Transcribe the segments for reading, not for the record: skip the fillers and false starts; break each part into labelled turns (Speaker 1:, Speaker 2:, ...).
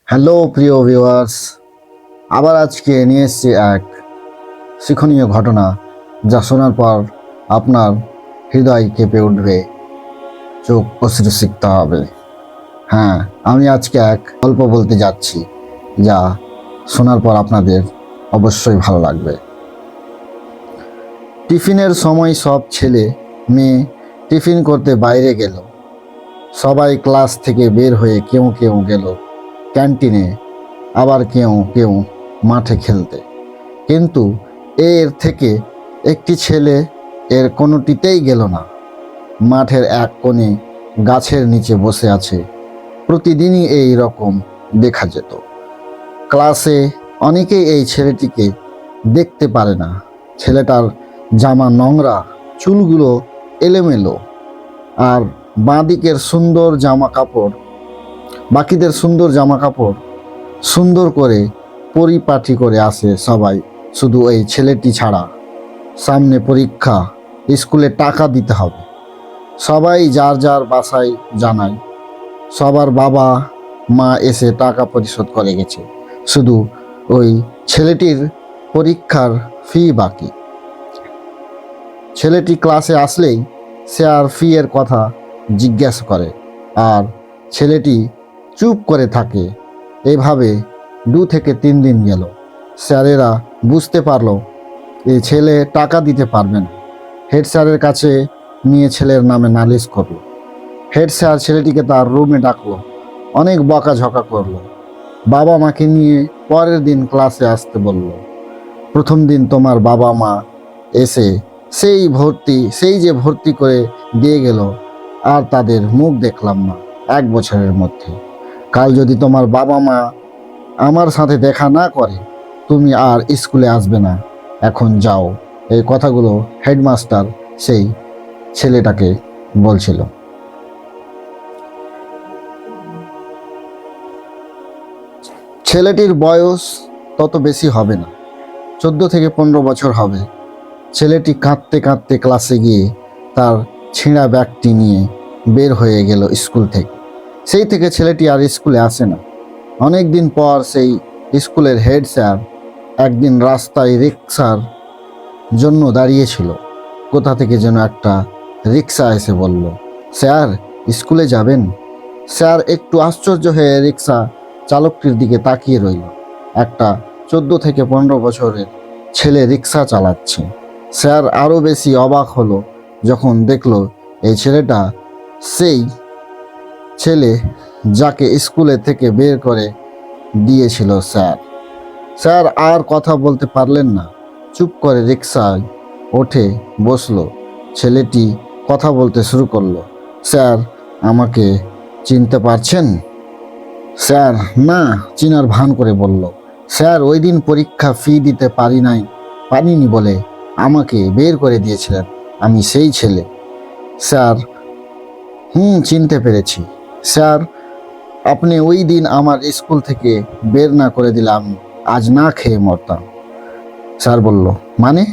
Speaker 1: Hello প্রিয় viewers, আবার আজকে নিয়ে এসেছি এক শিক্ষণীয় ঘটনা, যা শোনার পর আপনার হৃদয় কেঁপে উঠবে, চোখ কষে শিখতে হবে। হ্যাঁ, আমি আজকে এক গল্প বলতে যাচ্ছি, যা শোনার পর আপনাদের অবশ্যই ভালো লাগবে। টিফিনের সময় সব ছেলে মেয়ে টিফিন করতে বাইরে গেল। সবাই ক্লাস থেকে বের হয়ে কেউ কেউ গেল ক্যান্টিনে, আবার কেউ কেউ মাঠে খেলতে। কিন্তু এর থেকে একটি ছেলে এর কোনোটিতেই গেল না। মাঠের এক কোণে গাছের নিচে বসে আছে। প্রতিদিনই এই রকম দেখা যেত। ক্লাসে অনেকেই এই ছেলেটিকে দেখতে পারে না। ছেলেটার জামা নোংরা, চুলগুলো এলোমেলো, আর বাকিদের সুন্দর জামা কাপড় সুন্দর করে পরিপাটি করে আসে সবাই, শুধু এই ছেলেটি ছাড়া। সামনে পরীক্ষা, স্কুলে টাকা দিতে হবে। সবাই যার যার বাসায় জানায়। সবার বাবা মা এসে টাকা পরিশোধ করে গেছে, শুধু ওই ছেলেটির পরীক্ষার ফি বাকি। ছেলেটি ক্লাসে আসলেই স্যার ফি এর কথা জিজ্ঞাসা করে, আর ছেলেটি চুপ করে থাকে। এভাবে 2 থেকে 3 দিন গেল। স্যারেরা বুঝতে পারলো এই ছেলে টাকা দিতে পারবে না। হেড স্যারের কাছে নিয়ে ছেলের নামে নালিশ করলো। হেড স্যার ছেলেটিকে তার রুমে ডাকলো, অনেক বকাঝকা করলো। বাবা মাকে নিয়ে পরের দিন ক্লাসে আসতে বলল। প্রথম দিন তোমার বাবা মা এসে সেই যে ভর্তি করে দিয়ে গেল, আর তাদের মুখ দেখলাম না 1 বছরের মধ্যে। কাল যদি তোমার বাবা মা আমার সাথে দেখা না করে, তুমি আর স্কুলে আসবে না, এখন যাও। এই কথাগুলো হেডমাস্টার সেই ছেলেটাকে বলছিল। ছেলেটির বয়স তত বেশি হবে না, 14 থেকে 15 বছর হবে। ছেলেটি কাঁদতে কাঁদতে ক্লাসে গিয়ে তার ছেঁড়া ব্যাগটি নিয়ে বের হয়ে গেল স্কুল থেকে। সেই থেকে ছেলেটি আর স্কুলে আসে না। অনেক দিন পর সেই স্কুলের হেড স্যার একদিন রাস্তায় রিক্সার জন্য দাঁড়িয়েছিল। কোথা থেকে যেন একটা রিক্সা এসে বলল, স্যার স্কুলে যাবেন? স্যার একটু আশ্চর্য হয়ে রিক্সা চালকটির দিকে তাকিয়ে রইল। একটা 14 থেকে 15 বছরের ছেলে রিক্সা চালাচ্ছে। স্যার আরও বেশি অবাক হলো যখন দেখলো এই ছেলেটা সেই ছেলে যাকে স্কুলে থেকে বের করে দিয়েছিল স্যার। স্যার আর কথা বলতে পারলেন না, চুপ করে রিক্সায় ওঠে বসলো। ছেলেটি কথা বলতে শুরু করলো, স্যার আমাকে চিনতে পারছেন? স্যার না চিনার ভান করে বলল, স্যার ওই দিন পরীক্ষা ফি দিতে পারিনি বলে আমাকে বের করে দিয়েছিলেন, আমি সেই ছেলে। স্যার চিনতে পেরেছি। স্যার আপনি ওই দিন আমার স্কুল থেকে বের না করে দিলে আমি আজ না খেয়ে মরতাম। স্যার বলল, মানে?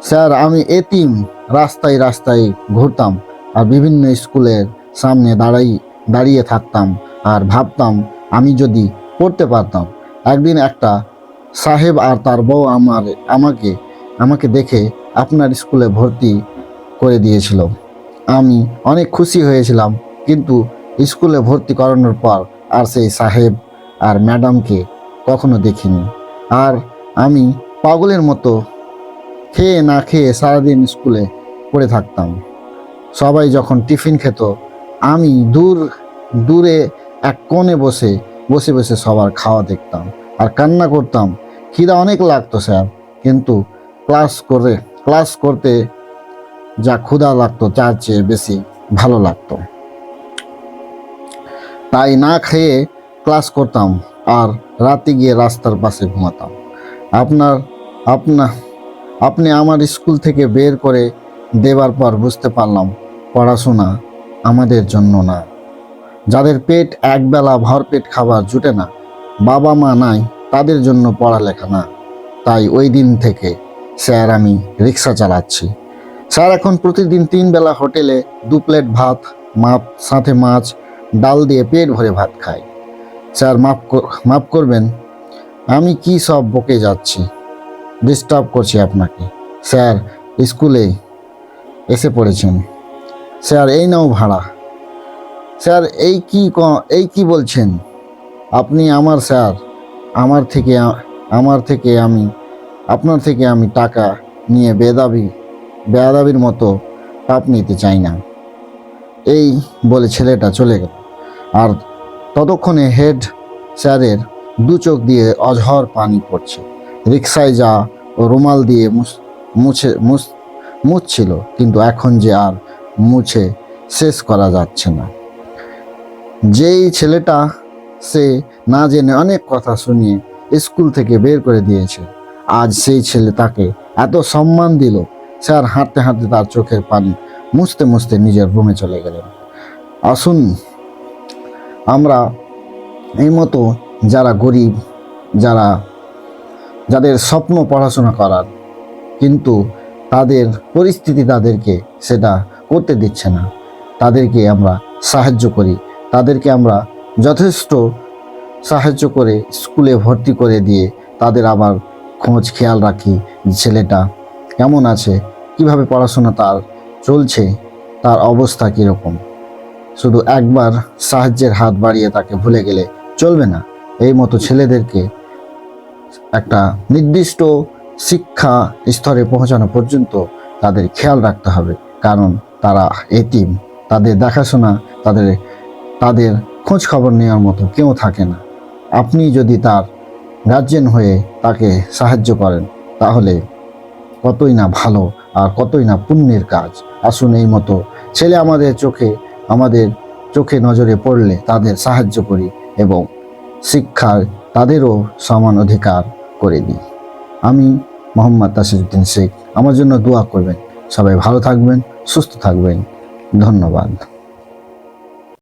Speaker 1: স্যার আমি এতিম, রাস্তায় রাস্তায় ঘুরতাম আর বিভিন্ন স্কুলের সামনে দাঁড়িয়ে থাকতাম আর ভাবতাম আমি যদি পড়তে পারতাম। একদিন একটা সাহেব আর তার বউ আমাকে দেখে আপনার স্কুলে ভর্তি করে দিয়েছিল। আমি অনেক খুশি হয়েছিলাম, কিন্তু স্কুলে ভর্তি করানোর পর আর সেই সাহেব আর ম্যাডামকে কখনো দেখিনি। আর আমি পাগলের মতো খেয়ে না খেয়ে সারাদিন স্কুলে পড়ে থাকতাম। সবাই যখন টিফিন খেত, আমি দূরে এক কোণে বসে বসে সবার খাওয়া দেখতাম আর কান্না করতাম। খিদা অনেক লাগতো স্যার, কিন্তু ক্লাস করতে যা ক্ষুধা লাগতো তার চেয়ে বেশি ভালো লাগতো। তাই না খেয়ে ক্লাস করতাম আর রাতে গিয়ে রাস্তার পাশে ঘুমাতাম। আপনি আমার স্কুল থেকে বের করে দেবার পর বুঝতে পারলাম পড়াশোনা আমাদের জন্য না। যাদের পেট একবেলা ভরপেট খাবার জুটে না, বাবা মা নাই, তাদের জন্য পড়ালেখা না। তাই ওই দিন থেকে স্যার আমি রিক্সা চালাচ্ছি। স্যার এখন প্রতিদিন 3 বেলা হোটেলে 2 প্লেট ভাত সাথে মাছ ডাল দিয়ে পেট ভরে ভাত খায়। স্যার মাফ করবেন, আমি কি সব বকে যাচ্ছি, ডিস্টার্ব করছি আপনাকে। স্যার স্কুলে এসে পড়েছেন। স্যার এই নাও ভাড়া। স্যার এই কি বলছেন আপনি? আমার স্যার, আমার থেকে আমার থেকে আমি আপনার থেকে আমি টাকা নিয়ে বেয়াদাবির মতো পাপ নিতে চাই না। এই বলে ছেলেটা চলে গেল। আর ততক্ষণে হেড স্যারের দু চোখ দিয়ে অঝর পানি পড়ছে। রিক্সায় যা ও রুমাল দিয়ে মুছছিল, কিন্তু এখন যে আর মুছে শেষ করা যাচ্ছে না। যেই ছেলেটা সে না জেনে অনেক কথা শুনিয়ে স্কুল থেকে বের করে দিয়েছে, আজ সেই ছেলে তাকে এত সম্মান দিল। স্যার হাঁটতে হাঁটতে তার চোখের পানি মুছতে মুছতে নিজের রুমে চলে গেলেন। আসুন আমরা এই মতো যারা গরিব, যাদের স্বপ্ন পড়াশোনা করার, কিন্তু তাদের পরিস্থিতি তাদেরকে সেটা করতে দিচ্ছে না, তাদেরকে আমরা সাহায্য করি। তাদেরকে আমরা যথেষ্ট সাহায্য করে স্কুলে ভর্তি করে দিয়ে তাদের আবার খোঁজ খেয়াল রাখি, ছেলেটা কেমন আছে, কিভাবে পড়াশোনা তার চলছে, তার অবস্থা কীরকম। শুধু একবার সাহায্যের হাত বাড়িয়ে তাকে ভুলে গেলে চলবে না। এই মতো ছেলেদেরকে একটা নির্দিষ্ট শিক্ষা স্তরে পৌঁছানো পর্যন্ত তাদের খেয়াল রাখতে হবে, কারণ তারা এতিম। তাদের দেখাশোনা, তাদের খোঁজ খবর নেওয়ার মতো কেউ থাকে না। আপনি যদি তার গার্জেন হয়ে তাকে সাহায্য করেন, তাহলে কতই না ভালো আর কতই না পুণ্যের কাজ। আসুন এই মতো ছেলে আমাদের চোখে নজরে পড়লে তাদের সাহায্য করি এবং শিক্ষার তাদেরও সমান অধিকার করে দিই। আমি মোহাম্মদ তাসিরউদ্দিন শেখ, আমার জন্য দোয়া করবেন। সবাই ভালো থাকবেন, সুস্থ থাকবেন। ধন্যবাদ।